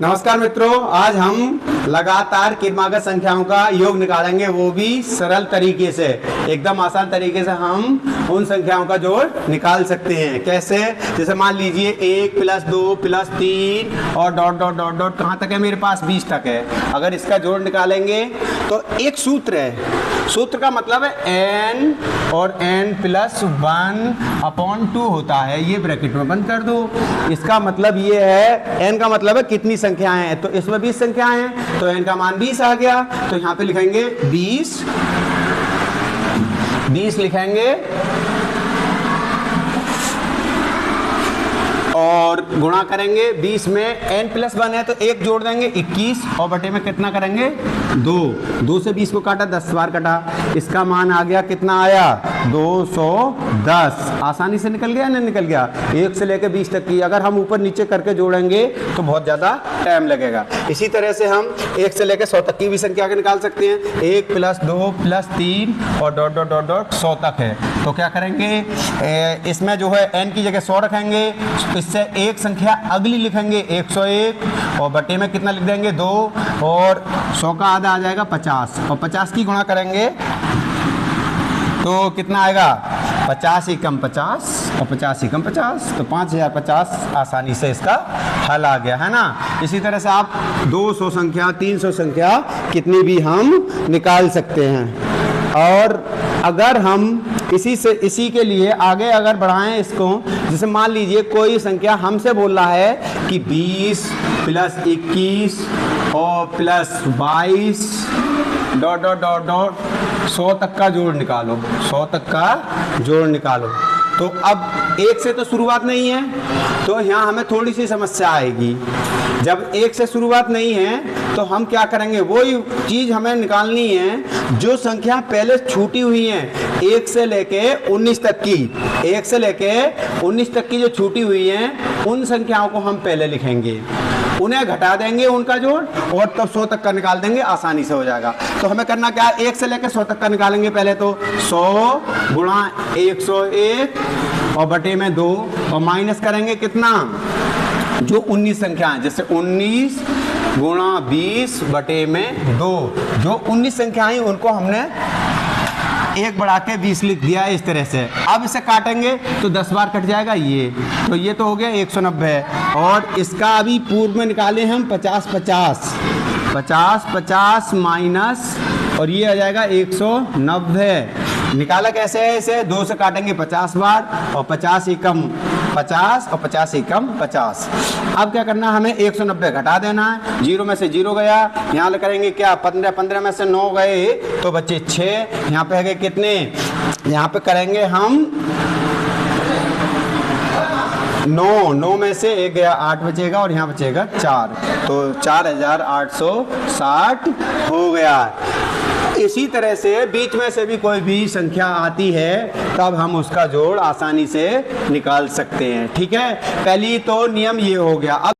नमस्कार मित्रों, आज हम लगातार क्रमागत संख्याओं का योग निकालेंगे, वो भी सरल तरीके से। एकदम आसान तरीके से हम उन संख्याओं का जोड़ निकाल सकते हैं। कैसे? जैसे मान लीजिए 1 + 2 + 3 और डॉट डॉट डॉट डॉट कहाँ तक है मेरे पास? 20 तक है। अगर इसका जोड़ निकालेंगे तो एक सूत्र है, सूत्र का मतलब है n और n + 1/2 होता है। ये ब्रैकेट में बंद कर दो। इसका मतलब ये है, n का मतलब है कितनी संख्याएं हैं, तो इसमें 20 संख्याएं हैं, तो n का मान 20 आ गया। तो यहाँ पे लिखेंगे 20 लिखेंगे और गुणा करेंगे। 20 में n + 1 है तो 1 जोड़ देंगे 21 और बटे में कितना करेंगे? 2 से 20 को काटा, 10 बार कटा। इसका मान आ गया, कितना आया? 210। आसानी से निकल गया, नहीं निकल गया? 1 से लेकर 20 तक की अगर हम ऊपर नीचे करके जोड़ेंगे तो बहुत ज़्यादा टाइम लगेगा। इसी तरह से हम 1 से लेकर 100 तक की भी संख्या के निकाल सकते हैं। 1 + 2 + 3 और डॉट डॉट डॉट डॉट 100 तक है। तो क्या करेंगे, इसमें जो है n की जगह 100 रखेंगे, इससे एक संख्या अगली लिखेंगे 101 और बटे में कितना लिख देंगे? 2 और 100 का आधा आ जाएगा 50 और 50 की गुणा करेंगे तो कितना आएगा? 50 × 50 और 50 × 50 तो 5050। आसानी से इसका हल आ गया है ना। इसी तरह से आप 200 संख्या 300 संख्या कितनी भी हम निकाल सकते हैं। और अगर हम इसी के लिए आगे अगर बढ़ाएं इसको, जैसे मान लीजिए कोई संख्या हमसे बोल रहा है कि 20 + 21 और +22 डॉट डॉट डॉट डॉट 100 तक का जोड़ निकालो, 100 तक का जोड़ निकालो। तो अब 1 से तो शुरुआत नहीं है, तो यहाँ हमें थोड़ी सी समस्या आएगी। जब 1 से शुरुआत नहीं है तो हम क्या करेंगे, वही चीज़ हमें निकालनी है जो संख्या पहले छूटी हुई हैं। 1 से लेके 19 तक की, 1 से लेके 19 तक की जो छूटी हुई हैं उन संख्याओं को हम पहले लिखेंगे, उन्हें घटा देंगे उनका जोड़ और तब 100 तक का निकाल देंगे। आसानी से हो जाएगा। तो हमें करना क्या है, 1 से लेकर 100 तक का निकालेंगे। पहले तो 100 × 101 और बटे में 2 और माइनस करेंगे कितना? जो 19 संख्या है, जैसे 19 × 20 बटे में 2, जो 19 संख्याएं उनको हमने 1 बढ़ा के 20 लिख दिया है इस तरह से। अब इसे काटेंगे तो 10 बार कट जाएगा ये, तो ये तो हो गया 190। और इसका अभी पूर्व में निकाले हम 50 माइनस और ये आ जाएगा 190। निकाला कैसे है इसे? 2 से काटेंगे 50 बार और 50 × 50 और 50 × 50। अब क्या करना है, हमें 190 घटा देना है। 0 में से 0 गया, यहाँ करेंगे क्या? 15 में से 9 गए तो बचे 6। यहाँ पे है गए कितने? यहाँ पे करेंगे हम 9 में से 1 गया, 8 बचेगा और यहाँ बचेगा 4, तो 4860 हो गया। इसी तरह से बीच में से भी कोई भी संख्या आती है तब हम उसका जोड़ आसानी से निकाल सकते हैं। ठीक है, पहली तो नियम ये हो गया। अब